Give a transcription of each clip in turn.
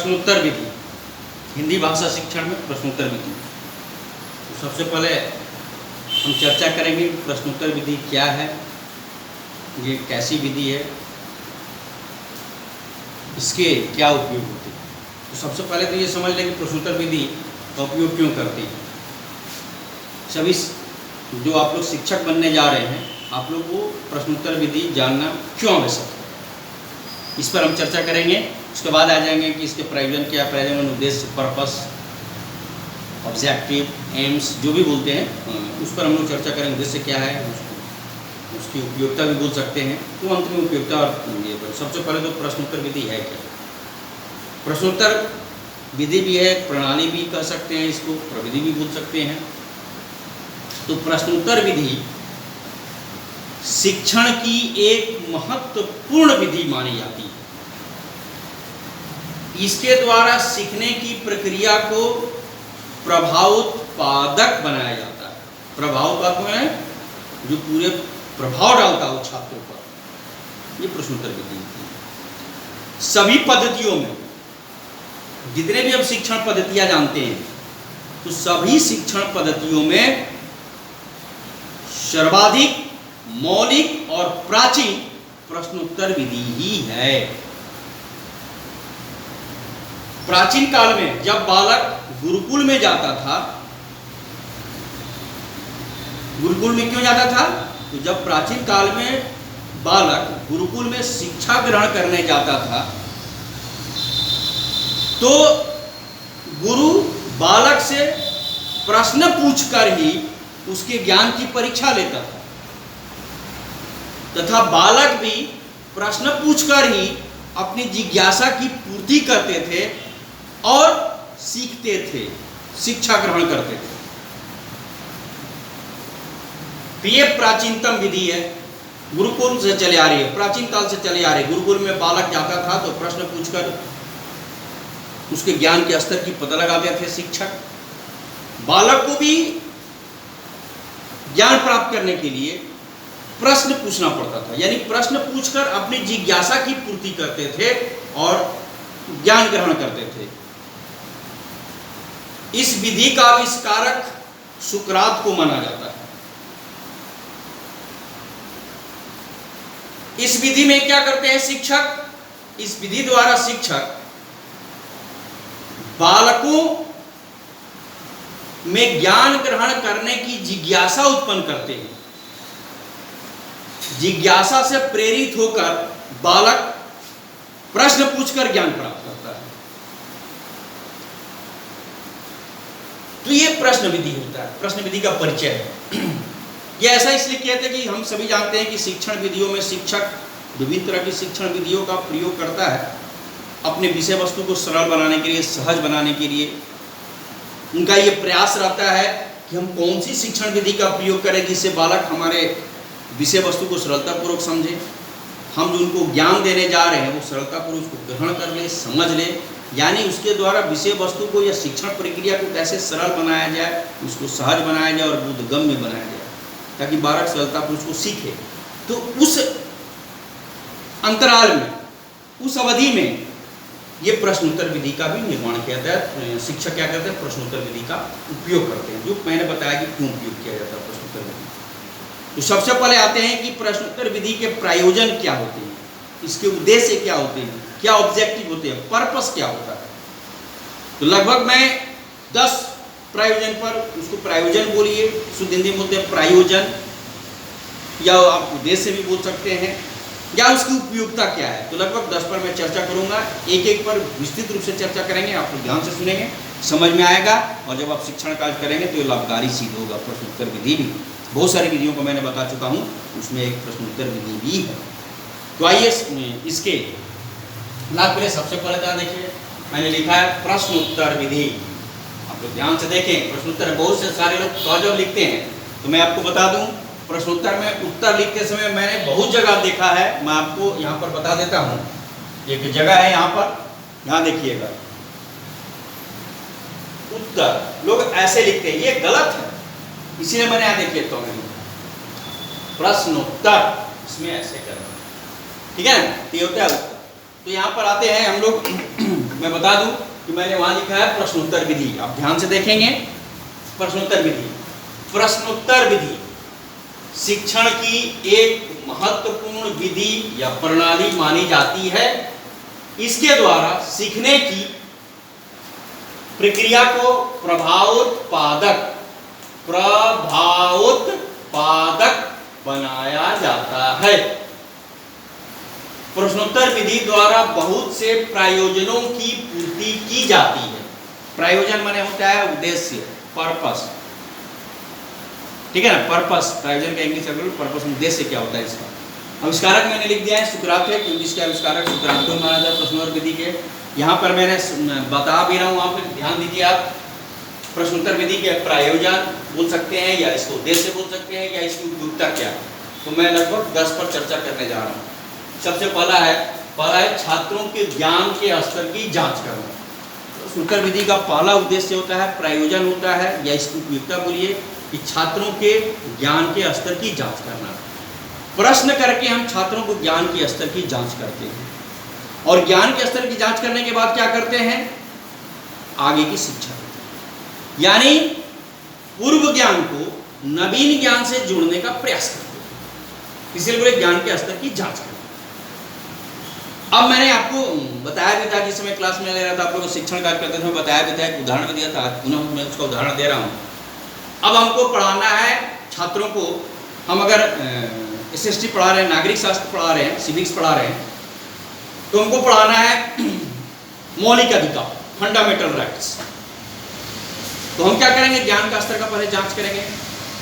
प्रश्नोत्तर विधि, हिंदी भाषा शिक्षण में प्रश्नोत्तर विधि। तो सबसे पहले हम चर्चा करेंगे प्रश्नोत्तर विधि क्या है, ये कैसी विधि है, इसके क्या उपयोग होते हैं। तो सबसे पहले तो ये समझ लें कि प्रश्नोत्तर विधि का उपयोग क्यों करते हैं। सभी जो आप लोग शिक्षक बनने जा रहे हैं, आप लोग को प्रश्नोत्तर विधि जानना क्यों आवश्यक है, इस पर हम चर्चा करेंगे। उसके बाद आ जाएंगे कि इसके प्रयोजन क्या, प्रयोजन, उद्देश्य, पर्पस, ऑब्जेक्टिव, एम्स जो भी बोलते हैं उस पर हम लोग चर्चा करेंगे। उद्देश्य क्या है, उसकी उपयोगिता भी बोल सकते हैं। तो अंत में उपयोगिता और ये पर सबसे पहले तो प्रश्नोत्तर विधि है क्या। प्रश्नोत्तर विधि भी है, प्रणाली भी कह सकते हैं, इसको प्रविधि भी बोल सकते हैं। तो प्रश्नोत्तर विधि शिक्षण की एक महत्वपूर्ण विधि मानी जाती है। इसके द्वारा सीखने की प्रक्रिया को प्रभावोत्पादक बनाया जाता है। प्रभावोत्पादक है जो पूरे प्रभाव डालता हो छात्रों पर, ये प्रश्नोत्तर विधि है। सभी पद्धतियों में जितने भी हम शिक्षण पद्धतियां जानते हैं, तो सभी शिक्षण पद्धतियों में सर्वाधिक मौलिक और प्राचीन प्रश्नोत्तर विधि ही है। प्राचीन काल में जब बालक गुरुकुल में जाता था, गुरुकुल में क्यों जाता था, तो जब प्राचीन काल में बालक गुरुकुल में शिक्षा ग्रहण करने जाता था, तो गुरु बालक से प्रश्न पूछकर ही उसके ज्ञान की परीक्षा लेता था, तथा बालक भी प्रश्न पूछकर ही अपनी जिज्ञासा की पूर्ति करते थे और सीखते थे, शिक्षा ग्रहण करते थे। तो ये प्राचीनतम विधि है, गुरुकुल से चले आ रही है, प्राचीन काल से चले आ रही है। गुरुकुल में बालक जाता था तो प्रश्न पूछकर उसके ज्ञान के स्तर की पता लगाते थे शिक्षक। बालक को भी ज्ञान प्राप्त करने के लिए प्रश्न पूछना पड़ता था, यानी प्रश्न पूछकर अपनी जिज्ञासा की पूर्ति करते थे और ज्ञान ग्रहण करते थे। इस विधि का आविष्कारक सुकरात को माना जाता है। इस विधि में क्या करते हैं शिक्षक, इस विधि द्वारा शिक्षक बालकों में ज्ञान ग्रहण करने की जिज्ञासा उत्पन्न करते हैं। जिज्ञासा से प्रेरित होकर बालक प्रश्न पूछकर ज्ञान प्राप्त करता है। तो यह प्रश्न विधि होता है, प्रश्न विधि का परिचय है। यह ऐसा इसलिए कहते हैं कि हम सभी जानते हैं कि शिक्षण विधियों में शिक्षक विभिन्न तरह की शिक्षण विधियों का प्रयोग करता है अपने विषय वस्तु को सरल बनाने के लिए, सहज बनाने के लिए। उनका ये प्रयास रहता है कि हम कौन सी शिक्षण विधि का प्रयोग करें जिससे बालक हमारे विषय वस्तु को सरलतापूर्वक समझे, हम जो उनको ज्ञान देने जा रहे हैं वो सरलतापूर्वक उसको ग्रहण कर ले, समझ ले। यानी उसके द्वारा विषय वस्तु को या शिक्षण प्रक्रिया को कैसे सरल बनाया जाए, उसको सहज बनाया जाए और बोधगम्य बनाया जाए, ताकि बालक सरलतापूर्वक उसको सीखे। तो उस अंतराल में, उस अवधि में ये प्रश्नोत्तर विधि का भी निर्माण किया जाता है। शिक्षक क्या करते हैं, प्रश्नोत्तर विधि का उपयोग करते हैं, जो मैंने बताया कि क्यों उपयोग किया जाता है प्रश्नोत्तर विधि। तो सबसे पहले आते हैं कि प्रश्नोत्तर विधि के प्रयोजन क्या होते हैं, इसके उद्देश्य क्या होते हैं, क्या ऑब्जेक्टिव होते हैं, पर्पस क्या होता है। तो लगभग मैं 10 प्रयोजन पर, उसको प्रयोजन बोलिए, शुद्ध हिंदी में बोलते हैं प्रयोजन, या आप उद्देश्य भी बोल सकते हैं, या उसकी उपयोगिता क्या है। तो लगभग 10 पर मैं चर्चा करूंगा, एक एक पर विस्तृत रूप से चर्चा करेंगे। आप लोग ध्यान से सुनेंगे, समझ में आएगा, और जब आप शिक्षण कार्य करेंगे तो ये लाभकारी सिद्ध होगा। प्रश्नोत्तर विधि भी बहुत सारी विधियों को मैंने बता चुका हूँ, उसमें एक प्रश्नोत्तर विधि भी है। तो आइए इसके लाभ पहले सबसे पहले क्या देखिए, मैंने लिखा है प्रश्नोत्तर विधि। आप लोग ध्यान से देखें, प्रश्नोत्तर बहुत से सारे लोग जब लिखते हैं, तो मैं आपको बता दूं प्रश्नोत्तर में उत्तर लिखते समय मैंने बहुत जगह देखा है। मैं आपको यहाँ पर बता देता हूँ, एक जगह है यहाँ पर, यहाँ देखिएगा, उत्तर लोग ऐसे लिखते हैं, ये गलत है, इसीलिए मैंने यहाँ देखिए तो प्रश्नोत्तर, इसमें ऐसे करना, ठीक है ना। ये होता है उत्तर। तो यहाँ पर आते हैं हम लोग मैं बता दूं कि मैंने वहां लिखा है प्रश्नोत्तर विधि। आप ध्यान से देखेंगे, प्रश्नोत्तर विधि। प्रश्नोत्तर विधि शिक्षण की एक महत्वपूर्ण विधि या प्रणाली मानी जाती है। इसके द्वारा सीखने की प्रक्रिया को प्रभावोत्पादक बनाया जाता है। प्रश्नोत्तर विधि द्वारा बहुत से प्रयोजनों की पूर्ति की जाती है। प्रयोजन माने होता है उद्देश्य, पर्पस, ठीक है ना, पर्पस। प्रयोजन का इंग्लिश अगर पर्पस, उद्देश्य क्या होता है इसका। आविष्कारक मैंने लिख दिया है सुकरात है, क्योंकि इसके आविष्कारक सुकरात को माना जाता है प्रश्नोत्तर विधि के। यहाँ पर मैंने बता भी रहा हूँ, वहाँ पर ध्यान दीजिए आप। प्रश्नोत्तर विधि के प्रयोजन बोल सकते हैं, या इसको उद्देश्य बोल सकते हैं, या इसकी उपयुक्तता क्या है। तो मैं लगभग 10 पर चर्चा करने जा रहा हूँ। सबसे पहला है छात्रों के ज्ञान के स्तर की जांच करना। प्रश्नोत्तर विधि का पहला उद्देश्य होता है, प्रयोजन होता है, या इसकी उपयुक्तता बोलिए कि छात्रों के ज्ञान के स्तर की जांच करना। प्रश्न करके हम छात्रों को ज्ञान के स्तर की जांच करते हैं, और ज्ञान के स्तर की जांच करने के बाद क्या करते हैं, आगे की शिक्षा करते हैं। यानी पूर्व ज्ञान को नवीन ज्ञान से जोड़ने का प्रयास करते हैं। इसलिए बोले ज्ञान के स्तर की जांच करते हैं। अब मैंने आपको बताया भी था, जिस समय क्लास में ले रहा था आप लोग शिक्षण कार्य करते थे, बताया भी था, एक उदाहरण भी दिया था। पुनः मैं उसका उदाहरण दे रहा हूँ। अब हमको पढ़ाना है छात्रों को, हम अगर SST पढ़ा रहे हैं, नागरिक शास्त्र पढ़ा रहे हैं, सिविक्स पढ़ा रहे हैं, तो हमको पढ़ाना है मौलिक अधिकार, फंडामेंटल राइट्स। तो हम क्या करेंगे, ज्ञान का स्तर का पहले जांच करेंगे।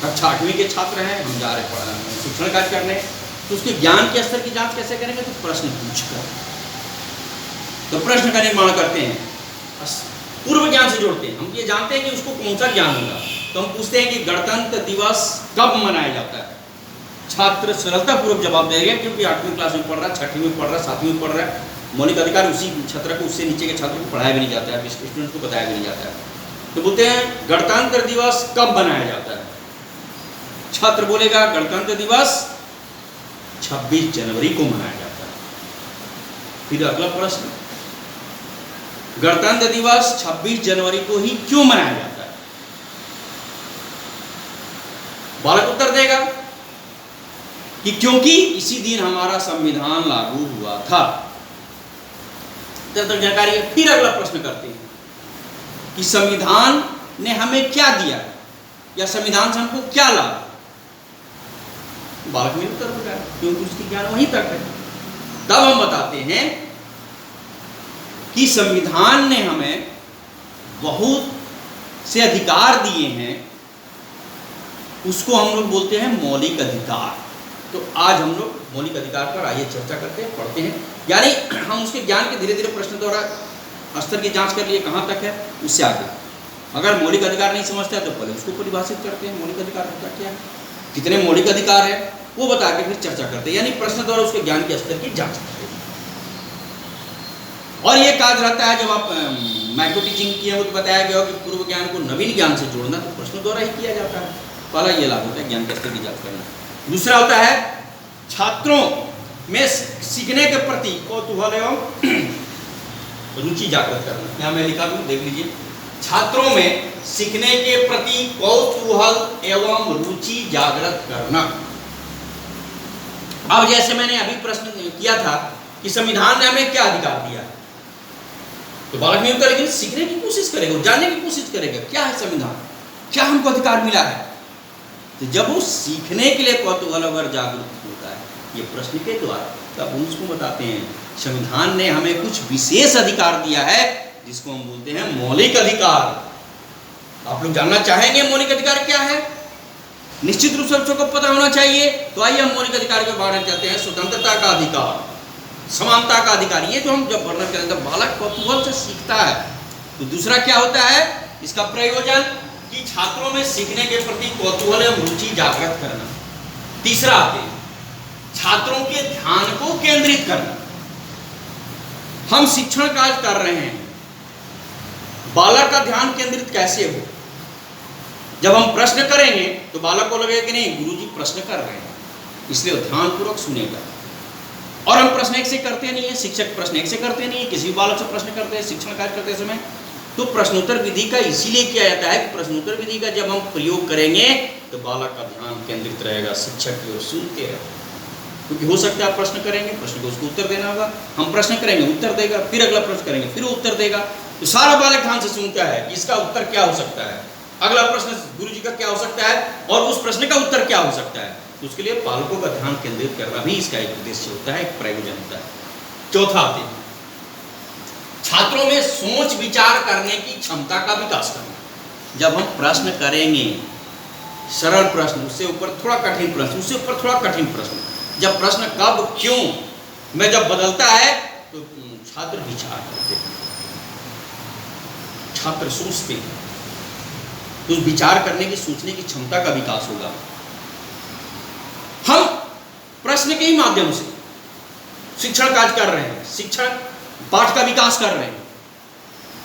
कक्षा 8वीं के छात्र हैं, हम जा रहे हैं शिक्षण कार्य करने, तो उसके ज्ञान के स्तर की जांच कैसे करेंगे, तो प्रश्न पूछकर, तो प्रश्न का निर्माण करते हैं, पूर्व ज्ञान से जोड़ते हैं। हम ये जानते हैं कि उसको कौन सा ज्ञान होगा, तो हम पूछते हैं कि गणतंत्र दिवस कब मनाया जाता है। छात्र सरलतापूर्वक जवाब देंगे, क्योंकि 8वीं क्लास में पढ़ रहा है, 6वीं में पढ़ रहा है, 7वीं में पढ़ रहा है। मौलिक अधिकार उसी छात्र को, उससे नीचे के छात्र को पढ़ाया भी नहीं जाता है, स्टूडेंट को बताया भी नहीं जाता है। तो बोलते हैं गणतंत्र दिवस कब मनाया जाता है। छात्र बोलेगा गणतंत्र दिवस 26 जनवरी को मनाया जाता है। फिर अगला प्रश्न, गणतंत्र दिवस 26 जनवरी को ही क्यों मनाया जाता है। बालक उत्तर देगा कि क्योंकि इसी दिन हमारा संविधान लागू हुआ था। तक जानकारी है। फिर अगला प्रश्न करते हैं कि संविधान ने हमें क्या दिया, या संविधान से हमको क्या लाभ। बालक में उत्तर होगा, क्योंकि उसकी ज्ञान वहीं तक है। तब हम बताते हैं कि संविधान ने हमें बहुत से अधिकार दिए हैं, उसको हम लोग बोलते हैं मौलिक अधिकार। तो आज हम लोग मौलिक अधिकार पर आइए चर्चा करते हैं, पढ़ते हैं। यानी हम उसके ज्ञान के धीरे धीरे प्रश्न द्वारा स्तर की जांच कर लिए कहाँ तक है, उससे आगे। अगर मौलिक अधिकार नहीं समझते हैं तो पहले उसको परिभाषित करते हैं, मौलिक अधिकार होता क्या है, कितने मौलिक अधिकार है, वो बता के फिर चर्चा करते हैं। यानी प्रश्न द्वारा उसके ज्ञान के स्तर की जांच करते हैं। और ये कार्य रहता है, जब आप माइक्रो टीचिंग किए हो तो बताया गया हो कि पूर्व ज्ञान को नवीन ज्ञान से जोड़ना तो प्रश्न द्वारा ही किया जाता है। पहला ये लाभ होता है ज्ञान के स्तर की जांच करना। दूसरा होता है छात्रों में सीखने के प्रति कौतूहल एवं रुचि जागृत करना। यहाँ मैं लिखा दूँ, देख लीजिए, छात्रों में सीखने के प्रति कौतूहल एवं रुचि जागृत करना। अब जैसे मैंने अभी प्रश्न किया था कि संविधान ने हमें क्या अधिकार दिया, तो बालक में उत्तर, लेकिन सीखने की कोशिश करेगा, जानने की कोशिश करेगा क्या है संविधान, क्या हमको अधिकार मिला है। तो जब वो सीखने के लिए कौतूहल अगर जागरूक होता है ये प्रश्न के द्वारा, तब हम उसको बताते हैं संविधान ने हमें कुछ विशेष अधिकार दिया है, जिसको हम बोलते हैं मौलिक अधिकार। आप लोग जानना चाहेंगे मौलिक अधिकार क्या है, निश्चित रूप से सबको पता होना चाहिए। तो आइए हम मौलिक अधिकार के बारे में कहते हैं स्वतंत्रता का अधिकार, समानता का अधिकार। ये जो हम जब वर्णन करें तो बालक कौतूहल से सीखता है। तो दूसरा क्या होता है इसका प्रयोजन, कि छात्रों में सीखने के प्रति कौतूहल एवं रुचि जागृत करना। तीसरा आते हैं छात्रों के ध्यान को केंद्रित करना। हम शिक्षण कार्य कर रहे हैं, बालक का ध्यान केंद्रित कैसे हो। जब हम प्रश्न करेंगे तो बालक को लगेगा कि नहीं गुरुजी प्रश्न कर रहे हैं, इसलिए ध्यानपूर्वक सुनेगा। और हम प्रश्न एक से करते नहीं है, शिक्षक प्रश्न एक से करते नहीं है, किसी भी बालक से प्रश्न करते हैं शिक्षण कार्य करते समय। तो प्रश्नोत्तर विधि का इसीलिए किया जाता है कि प्रश्नोत्तर विधि का जब हम प्रयोग करेंगे तो बालक का ध्यान केंद्रित रहेगा, शिक्षक की ओर सुनते हैं। क्योंकि हो सकता है आप प्रश्न करेंगे, प्रश्न को उसको उत्तर देना होगा, हम प्रश्न करेंगे उत्तर देगा, फिर अगला प्रश्न करेंगे फिर वो उत्तर देगा। तो सारा बालक ध्यान से सुनता है कि इसका उत्तर क्या हो सकता है, अगला प्रश्न गुरु जी का क्या हो सकता है और उस प्रश्न का उत्तर क्या हो सकता है। तो उसके लिए पालकों का ध्यान केंद्रित करना भी इसका एक उद्देश्य होता है, एक प्रयोजन होता है। चौथा आते हैं छात्रों में सोच विचार करने की क्षमता का विकास करना। जब हम प्रश्न करेंगे, सरल प्रश्न, उससे ऊपर थोड़ा कठिन प्रश्न, उससे ऊपर थोड़ा कठिन प्रश्न, जब प्रश्न कब क्यों में जब बदलता है तो छात्र विचार करते हैं, छात्र सोचते हैं, तो विचार करने की सोचने की क्षमता का विकास होगा। हम प्रश्न के ही माध्यम से शिक्षण कार्य कर रहे हैं, शिक्षण पाठ का विकास कर रहे हैं।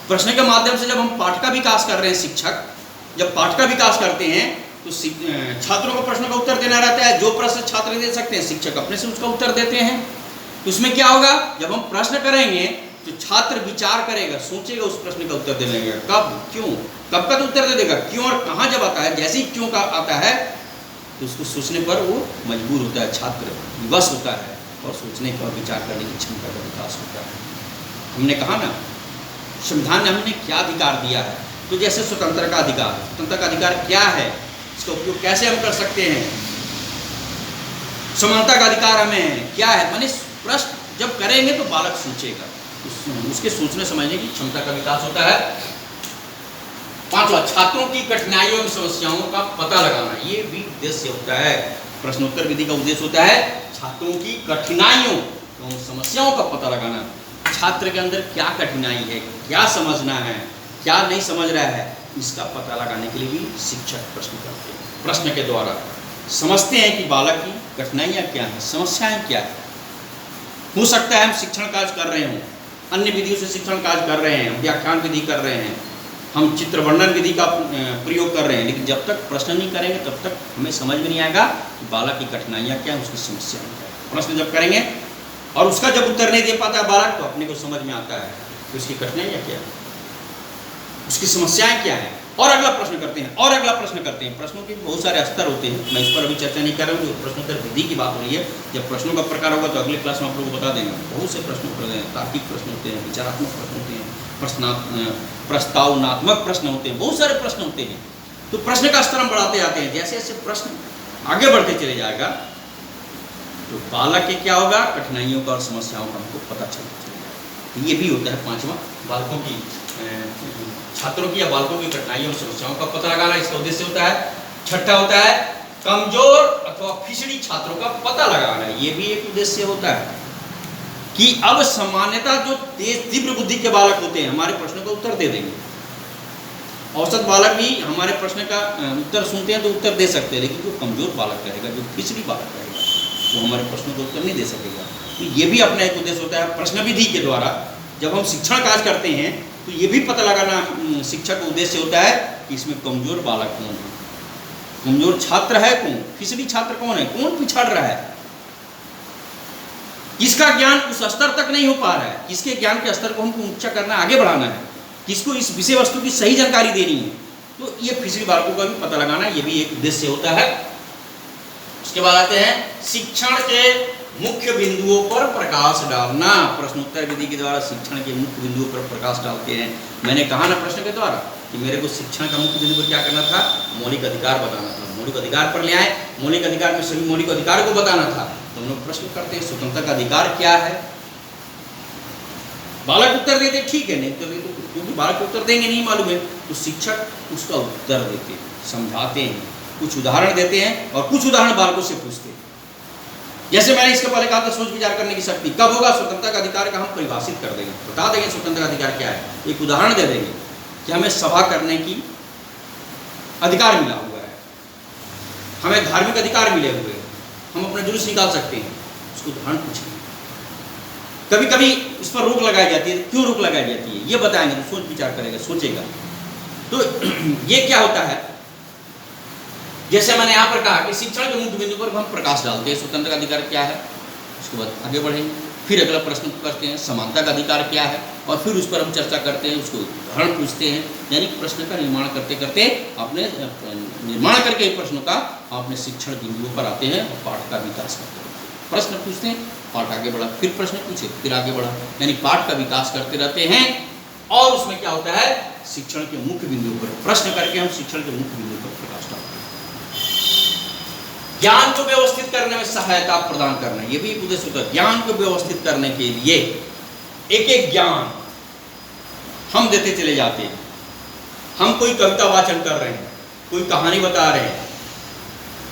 प्रश्न के माध्यम से जब हम पाठ का विकास कर रहे हैं, शिक्षक जब पाठ का विकास करते हैं तो छात्रों को प्रश्न का उत्तर देना रहता है। जो प्रश्न छात्र दे सकते हैं शिक्षक अपने से उसका उत्तर देते हैं। तो उसमें क्या होगा, जब हम प्रश्न करेंगे तो छात्र विचार करेगा, सोचेगा, उस प्रश्न का उत्तर देने लगेगा। कब क्यों, कब का तो उत्तर दे देगा, क्यों और कहाँ जब आता है, जैसे ही क्यों का आता है तो उसको सोचने पर वो मजबूर होता है, छात्र विवश होता है और सोचने का और विचार करने की क्षमता का विकास होता है। हमने कहा ना संविधान ने हमें क्या अधिकार दिया है, तो जैसे स्वतंत्रता का अधिकार, स्वतंत्रता का अधिकार क्या है, इसका उपयोग कैसे हम कर सकते हैं, समानता का अधिकार हमें क्या है, माने प्रश्न जब करेंगे तो बालक सोचेगा, उसके सोचने समझने की क्षमता का विकास होता है। पांचवा, छात्रों की कठिनाइयों एवं समस्याओं का पता लगाना, ये भी उद्देश्य होता है। प्रश्नोत्तर विधि का उद्देश्य होता है छात्रों की कठिनाइयों एवं समस्याओं का पता लगाना। छात्र के अंदर क्या कठिनाई है, क्या समझना है, क्या नहीं समझ रहा है, इसका पता लगाने के लिए भी शिक्षक प्रश्न करते हैं। प्रश्न के द्वारा समझते हैं कि बालक की कठिनाइयाँ क्या हैं, समस्याएं क्या है। हो सकता है हम शिक्षण कार्य कर रहे हों, अन्य विधियों से शिक्षण कार्य कर रहे हैं, हम व्याख्यान विधि कर रहे हैं, हम चित्र वर्णन विधि का प्रयोग कर रहे हैं, लेकिन जब तक प्रश्न नहीं करेंगे तब तक हमें समझ में नहीं आएगा कि बालक की कठिनाइयाँ क्या है, उसकी समस्याएं क्या है। प्रश्न जब करेंगे और उसका जब उत्तर नहीं दे पाता है बालक, तो अपने को समझ में आता है कि उसकी कठिनाइयाँ क्या है, उसकी समस्याएं क्या है। और अगला प्रश्न करते हैं और अगला प्रश्न करते हैं। प्रश्नों के बहुत सारे स्तर होते हैं, मैं इस पर अभी चर्चा नहीं कर रहा हूँ, प्रश्नोत्तर विधि की बात हो रही है। जब प्रश्नों का प्रकार होगा तो अगले क्लास में आप लोगों को बता देंगे। बहुत से प्रश्न होते हैं, तार्किक प्रश्न होते हैं, विचारात्मक प्रश्न होते हैं, प्रस्तावनात्मक प्रश्न होते हैं, बहुत सारे प्रश्न होते हैं। तो प्रश्न का स्तर हम बढ़ाते जाते हैं, जैसे जैसे प्रश्न आगे बढ़ते चले जाएगा तो बालक के क्या होगा, कठिनाइयों का और समस्याओं का हमको पता चलता चलेगा। ये भी होता है पांचवा, बालकों की छात्रों की या बालकों की कठिनाइयों और समस्याओं का पता लगाना, इसका उद्देश्य होता है। छठा होता है कमजोर अथवा फिसड़ी छात्रों का पता लगाना, ये भी एक उद्देश्य होता है कि अब सामान्यतः जो तेज तीव्र बुद्धि के बालक होते हैं हमारे प्रश्नों का उत्तर दे देंगे। औसत बालक भी हमारे प्रश्न का उत्तर सुनते हैं तो उत्तर दे सकते हैं, लेकिन जो कमजोर बालक रहेगा, जो फिसड़ी बालक रहेगा, वो हमारे प्रश्नों का उत्तर नहीं दे सकेगा। तो ये भी अपना एक उद्देश्य होता है। प्रश्न विधि के द्वारा जब हम शिक्षण कार्य करते हैं तो ये भी पता लगाना शिक्षक का उद्देश्य होता है कि इसमें कमजोर बालक कौन है, कमजोर छात्र है कौन, फिसड़ी छात्र कौन है, कौन पिछड़ रहा है, किसका ज्ञान उस स्तर तक नहीं हो पा रहा है, किसके ज्ञान के स्तर को हमको ऊंचा करना, आगे बढ़ाना है, किसको इस विषय वस्तु की सही जानकारी देनी है। तो ये फिसड़ी बालकों का भी पता लगाना, ये भी एक उद्देश्य होता है। उसके बाद आते हैं शिक्षण के मुख्य बिंदुओं पर प्रकाश डालना। प्रश्नोत्तर विधि के द्वारा शिक्षण के मुख्य बिंदुओं पर प्रकाश डालते हैं। मैंने कहा ना प्रश्न के द्वारा कि मेरे को शिक्षण का मुख्य बिंदु पर क्या करना था, मौलिक अधिकार बताना था। मौलिक अधिकार पर ले आए, मौलिक अधिकार में सभी मौलिक अधिकार को बताना था। तो हम लोग प्रश्न करते हैं स्वतंत्रता का अधिकार क्या है, बालक उत्तर देते ठीक है, नहीं उत्तर देते, क्योंकि बालक उत्तर देंगे नहीं मालूम है, तो शिक्षक उसका उत्तर देते हैं, समझाते हैं, कुछ उदाहरण देते हैं और कुछ उदाहरण बालकों से पूछते हैं। जैसे मैंने इसके पहले कहा था सोच विचार करने की शक्ति कब होगा, स्वतंत्रता का अधिकार का हम परिभाषित कर देंगे, बता देंगे स्वतंत्रता का अधिकार क्या है, एक उदाहरण दे देंगे कि हमें सभा करने की अधिकार मिला हुआ है, हमें धार्मिक अधिकार मिले हुए हैं, हम अपना जुलूस निकाल सकते हैं, उसको उदाहरण पूछेंगे। कभी कभी इस पर रोक लगाई जाती है, क्यों रोक लगाई जाती है ये बताएंगे तो सोच विचार करेगा, सोचेगा। तो ये क्या होता है, जैसे मैंने यहाँ पर कहा कि शिक्षण के मुख्य बिंदु पर हम प्रकाश डालते हैं। स्वतंत्र का अधिकार क्या है, उसके बाद आगे बढ़ेंगे, फिर अगला प्रश्न करते हैं समानता का अधिकार क्या है, और फिर उस पर हम चर्चा करते हैं, उसको उदाहरण पूछते हैं, यानी प्रश्न का निर्माण करते करते आपने निर्माण करके प्रश्नों का आपने शिक्षण बिंदुओं पर आते हैं और पाठ का विकास करते हैं। प्रश्न पूछते हैं, पाठ आगे बढ़ा, फिर प्रश्न पूछे, फिर आगे बढ़ा, यानी पाठ का विकास करते रहते हैं। और उसमें क्या होता है, शिक्षण के मुख्य बिंदुओं पर प्रश्न करके हम शिक्षण के मुख्य बिंदुओं पर प्रकाश डालते हैं। ज्ञान को व्यवस्थित करने में सहायता प्रदान करना, यह भी एक उद्देश्य होता है। ज्ञान को व्यवस्थित करने के लिए एक एक ज्ञान हम देते चले जाते हैं। हम कोई कविता वाचन कर रहे हैं, कोई कहानी बता रहे हैं।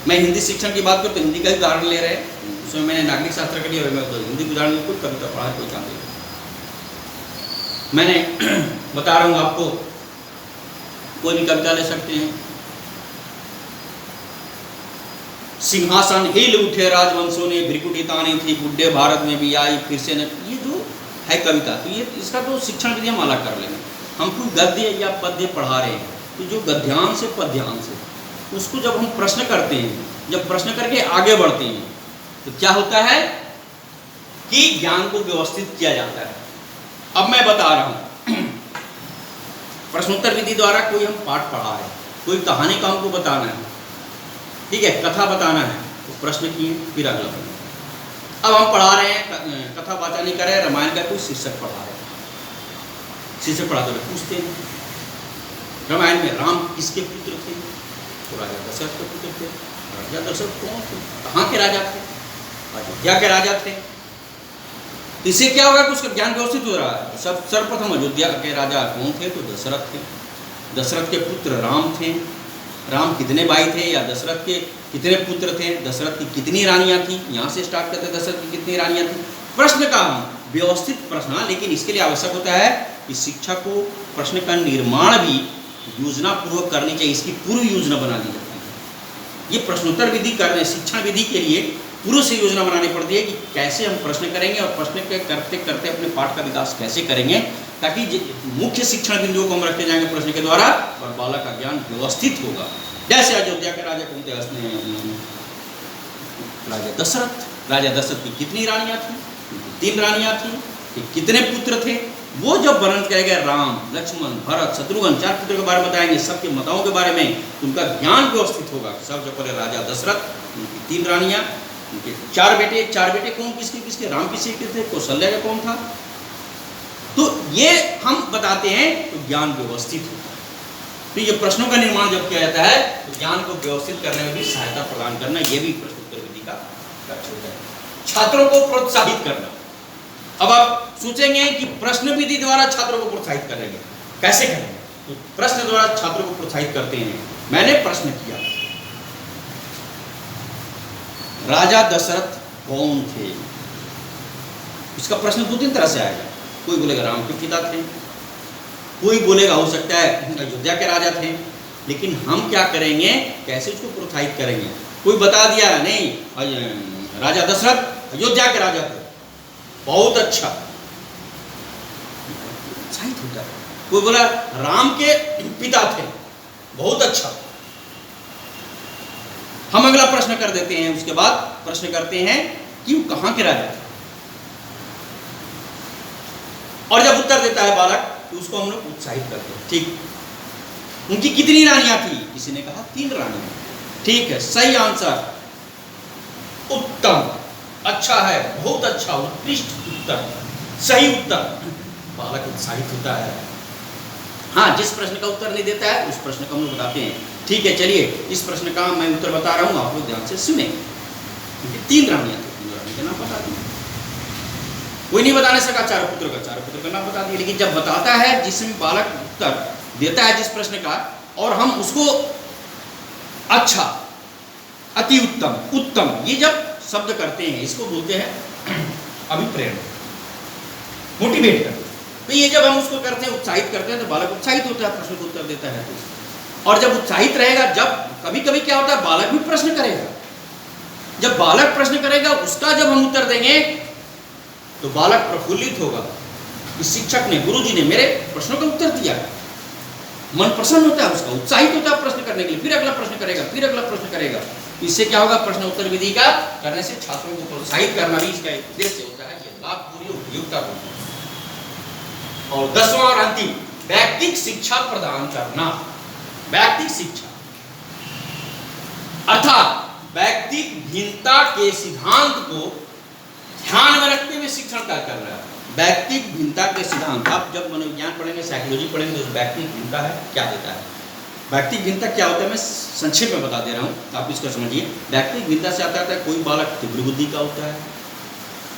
मैं हिंदी शिक्षण की बात करूँ तो हिंदी का ही उदाहरण ले रहे हैं, उसमें मैंने नागरिक शास्त्र के लिए हिंदी उदाहरण, कोई कविता पढ़ा, कोई कहानी मैंने बता रहा हूँ आपको, कोई भी कविता ले सकते हैं। सिंहासन हिल उठे राजवंशों ने, भ्रिकुटी तानी थी बुढ़े भारत में भी आई, फिर से न, ये जो है कविता, तो ये इसका तो शिक्षण विधि हम अलग कर लेंगे। हम कोई गद्य या पद्य पढ़ा रहे हैं, तो जो गद्यांश से पद्यांश है उसको जब हम प्रश्न करते हैं, जब प्रश्न करके आगे बढ़ते हैं, तो क्या होता है कि ज्ञान को व्यवस्थित किया जाता है। अब मैं बता रहा हूं, प्रश्नोत्तर विधि द्वारा कोई हम पाठ पढ़ा रहे हैं, कोई कहानी का हमको बताना है, ठीक है, कथा बताना है, तो प्रश्न किए, फिर अगला प्रश्न। अब हम पढ़ा रहे हैं, कथा वाचन नहीं कर रहे हैं, रामायण का कोई शीर्षक पढ़ा रहे हैं, शीर्षक पढ़ाते हुए पूछते हैं, रामायण में राम किसके पुत्र थे? तो राजा दशरथ के पुत्र थे। राजा दशरथ कौन थे? कहाँ के राजा थे? अयोध्या के राजा थे। इससे क्या होगा कि उसका ज्ञान व्यवस्थित हो रहा है। सर्वप्रथम अयोध्या के राजा कौन थे? तो दशरथ थे। दशरथ के पुत्र राम थे। राम कितने भाई थे, या दशरथ के कितने पुत्र थे, दशरथ की कितनी रानियां थी, यहाँ से स्टार्ट करते दशरथ की कितनी रानियां थी। प्रश्न का हम व्यवस्थित प्रश्न, लेकिन इसके लिए आवश्यक होता है कि शिक्षक को प्रश्न का निर्माण भी योजना पूर्वक करनी चाहिए, इसकी पूर्व योजना बना ली जाती है। ये प्रश्नोत्तर विधि करने, शिक्षण विधि के लिए पूर्व से योजना बनानी पड़ती है कि कैसे हम प्रश्न करेंगे और प्रश्न के करते करते अपने पाठ का विकास कैसे करेंगे, ताकि मुख्य शिक्षण बिंदुओं को हम रखते जाएंगे प्रश्न के द्वारा, और बालक का ज्ञान व्यवस्थित होगा। जैसे अयोध्या के राजा कौन थे? राजा दशरथ। राजा दशरथ की कितनी रानियां थी? 3 रानियां थी। कितने पुत्र थे? वो जब वर्णन करेगा राम, लक्ष्मण, भरत, शत्रुघ्न, 4 पुत्रों के बारे में बताएंगे, सबके माताओं के बारे में, उनका ज्ञान व्यवस्थित होगा। सबसे पहले राजा दशरथ, उनकी 3 रानियां, उनके 4 बेटे। 4 बेटे कौन किसके किसके? राम किसके थे? कौशल्या का कौन था? तो ये हम बताते हैं, तो ज्ञान व्यवस्थित होता है। तो ये प्रश्नों का निर्माण जब किया जाता है, तो ज्ञान को व्यवस्थित करने में भी सहायता प्रदान करना, यह भी प्रश्नोत्तर विधि का लक्ष्य होता है। छात्रों को प्रोत्साहित करना। अब आप सोचेंगे कि प्रश्न विधि द्वारा छात्रों को प्रोत्साहित करेंगे, कैसे करेंगे? तो प्रश्न द्वारा छात्रों को प्रोत्साहित करते हैं। मैंने प्रश्न किया, राजा दशरथ कौन थे? इसका प्रश्न 2-3 तरह से आएगा। कोई बोलेगा राम के पिता थे, कोई बोलेगा हो सकता है अयोध्या के राजा थे। लेकिन हम क्या करेंगे, कैसे उसको प्रोत्साहित करेंगे? कोई बता दिया नहीं, राजा दशरथ अयोध्या के राजा थे, बहुत अच्छा, उत्साहित होता है। कोई बोला राम के पिता थे, बहुत अच्छा, हम अगला प्रश्न कर देते हैं। उसके बाद प्रश्न करते हैं कि वो कहां के राजा थे, और जब उत्तर देता है बालक, तो उसको हम लोग उत्साहित करते हैं। ठीक, उनकी कितनी रानियां थी? किसी ने कहा 3 रानियां। ठीक है, सही आंसर, उत्तम, अच्छा है, बहुत अच्छा, उत्कृष्ट उत्तर, सही उत्तर। बालक उत्साहित होता है। हाँ, जिस प्रश्न का उत्तर नहीं देता है, उस प्रश्न का हम लोग बताते हैं। ठीक है, चलिए, इस प्रश्न का मैं उत्तर बता रहा हूँ, आप लोग ध्यान से सुने। 3 रानियां थी, 3 रानी का नाम बता दिया। कोई नहीं बताने सका 4 पुत्र का नाम बता दिया। लेकिन जब बताता है, जिसमें बालक उत्तर देता है जिस प्रश्न का, और हम उसको अच्छा, अति उत्तम, उत्तम, ये जब शब्द करते हैं, इसको बोलते हैं अभिप्रेरण, मोटिवेट करते हैं। तो ये जब हम उसको करते हैं, उत्साहित करते हैं, तो बालक उत्साहित होता है, प्रश्न को उत्तर देता है। और जब उत्साहित रहेगा, जब कभी कभी क्या होता है, बालक भी प्रश्न करेगा। जब बालक प्रश्न करेगा, उसका जब हम उत्तर देंगे, तो बालक प्रफुल्लित होगा कि शिक्षक ने, गुरुजी ने मेरे प्रश्नों का उत्तर दिया। मन प्रसन्न होता है उसका, उत्साहित होता है प्रश्न करने के लिए, फिर अगला प्रश्न करेगा, फिर अगला प्रश्न करेगा। इससे क्या होगा, प्रश्न उत्तर विधि का करने से छात्रों को प्रोत्साहित करना भी इसका एक उद्देश्य होता है, ये लाभपूर्ण उपयोगिता होती है। और 10वां और अंतिम, व्यक्तिगत शिक्षा प्रदान करना। व्यक्तिगत शिक्षा अर्थात व्यक्तिगत भिन्नता के सिद्धांत को ध्यान में रखते हुए शिक्षण कार्य कर रहा है। व्यक्तिगत भिन्नता के सिद्धांत, आप जब मनोविज्ञान पढ़ेंगे, साइकोलॉजी पढ़ेंगे, तो व्यक्तिगत भिन्नता है क्या देता है, व्यक्तिगत भिन्नता क्या होता है, मैं संक्षेप में बता दे रहा हूँ, आप इसको समझिए। व्यक्तिगत भिन्नता से आता है कोई बालक तीव्र बुद्धि का होता है,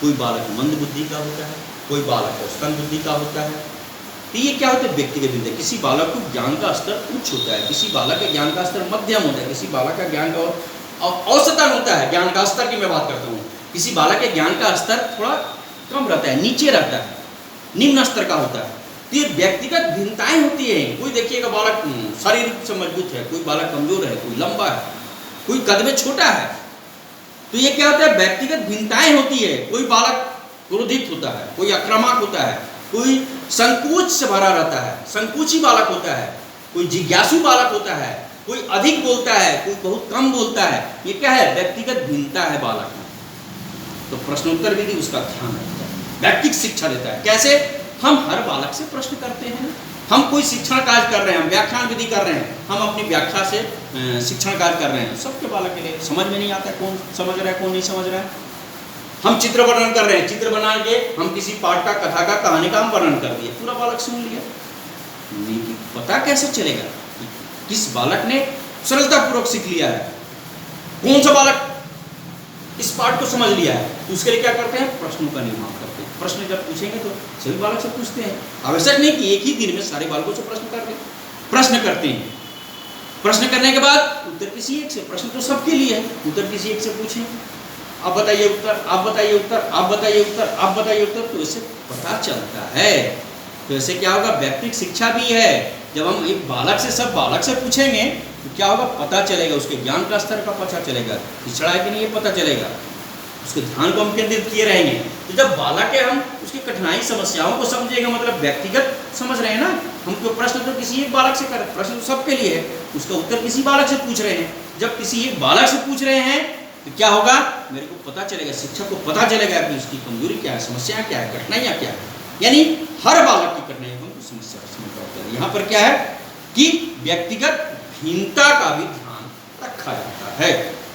कोई बालक मंद बुद्धि का होता है, कोई बालक औसतन बुद्धि का होता है। तो ये क्या होता है, व्यक्तिगत भिन्नता। किसी बालक को ज्ञान का स्तर उच्च होता है, किसी बालक का ज्ञान का स्तर मध्यम होता है, किसी बालक का ज्ञान का औसतन होता है, ज्ञान का स्तर की मैं बात करता हूँ। किसी बालक के ज्ञान का स्तर थोड़ा कम रहता है, नीचे रहता है, निम्न स्तर का होता है। तो ये व्यक्तिगत भिन्नताएं होती है। कोई देखिएगा बालक शरीर से मजबूत है, कोई बालक कमजोर है, कोई लंबा है, कोई कद में छोटा है। तो ये क्या होता है, व्यक्तिगत भिन्नताएं होती है। कोई बालक क्रोधित होता है, कोई आक्रामक होता है, कोई संकोच से भरा रहता है, संकोची बालक होता है, कोई जिज्ञासु बालक होता है, कोई अधिक बोलता है, कोई बहुत कम बोलता है। ये क्या है, व्यक्तिगत भिन्नता है बालक में। तो प्रश्नोत्तर विधि उसका ध्यान रखता है, व्यक्तिगत शिक्षा देता है। कैसे, हम हर बालक से प्रश्न करते हैं। हम कोई शिक्षण कार्य कर रहे हैं, हम व्याख्यान विधि कर रहे हैं, हम अपनी व्याख्या से शिक्षण कार्य कर रहे हैं। सबके बालक के लिए समझ में नहीं आता कौन समझ रहा है कौन नहीं समझ रहा है। हम चित्र वर्णन कर रहे हैं, चित्र बना के हम किसी पाठ का, कथा का, कहानी का हम वर्णन कर दिए, पूरा बालक सुन लिया। नहीं, पता कैसे चलेगा किस बालक ने सरलतापूर्वक सीख लिया है, कौन सा बालक इस पाठ को समझ लिया है। तो उसके लिए क्या करते हैं, प्रश्नों का निर्माण करते हैं। प्रश्न जब पूछेंगे तो सभी बालक से पूछते हैं। आवश्यक नहीं कि एक ही दिन में सारे बालकों से प्रश्न कर लें, प्रश्न करते हैं। प्रश्न करने के बाद उत्तर किसी एक से, प्रश्न तो सबके लिए है, उत्तर किसी एक से पूछें। आप बताइए उत्तर, आप बताइए उत्तर, आप बताइए उत्तर, आप बताइए उत्तर, तो इससे पता चलता है। तो इससे क्या होगा, व्यक्तिगत शिक्षा भी है। जब हम एक बालक से सब बालक से पूछेंगे तो क्या होगा, पता चलेगा, उसके ज्ञान का स्तर का पता चलेगा, पिछड़ा है कि नहीं ये पता चलेगा, उसके ध्यान को हम केंद्रित किए रहेंगे। तो जब बालक है, हम उसकी कठिनाई समस्याओं को समझेगा, मतलब व्यक्तिगत समझ रहे हैं ना। हमको प्रश्न तो किसी एक बालक से कर, प्रश्न तो सबके लिए है, उसका उत्तर किसी बालक से पूछ रहे हैं। जब किसी एक बालक से पूछ रहे हैं तो क्या होगा, मेरे को पता चलेगा, शिक्षक को पता चलेगा कि उसकी कमजोरी क्या है, समस्या क्या है, कठिनाइयाँ क्या है। यानी हर बालक की कठिनाइयों को समस्या समझ पाते हैं। यहाँ पर क्या है कि व्यक्तिगत भिन्नता का भी ध्यान रखा जाता है।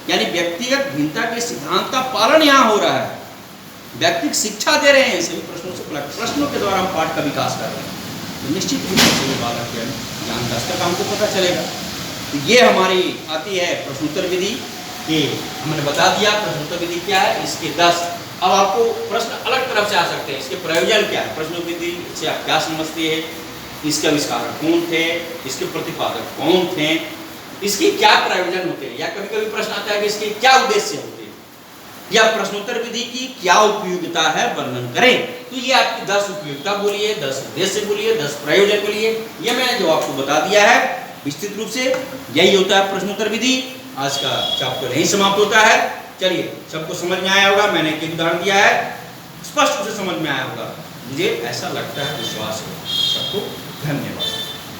यानी व्यक्तिगत भिन्नता के सिद्धांत का पालन यहाँ हो रहा है। व्यक्तिगत शिक्षा दे रहे हैं, सभी प्रश्नों से, प्रश्नों के द्वारा हम पाठ का विकास कर रहे हैं। तो निश्चित रूप से बालक के ज्ञान का स्तर हमको पता चलेगा। तो ये हमारी आती है प्रश्नोत्तर विधि कि हमने बता दिया प्रश्नोत्तर विधि क्या है, इसके 10। अब आपको प्रश्न अलग तरफ से आ सकते हैं, इसके प्रयोजन क्या है, प्रश्नोत्तर विधि से आप क्या समझते हैं, इसके आविष्कारक कौन थे, इसके प्रतिपादक कौन थे, इसके क्या प्रयोजन होते हैं, या कभी कभी प्रश्न आता है कि इसके क्या उद्देश्य होते हैं, या प्रश्नोत्तर विधि की क्या उपयोगिता है, वर्णन करें। तो ये आपकी 10 उपयोगिता बोलिए, 10 उद्देश्य बोलिए, 10 प्रयोजन बोलिए, ये मैंने जो आपको बता दिया है विस्तृत रूप से। यही होता है प्रश्नोत्तर विधि। आज का चैप्टर यहीं समाप्त होता है। चलिए, सबको समझ में आया होगा, मैंने एक उदाहरण दिया है, स्पष्ट रूप से समझ में आया होगा, मुझे ऐसा लगता है, विश्वास है। सबको धन्यवाद।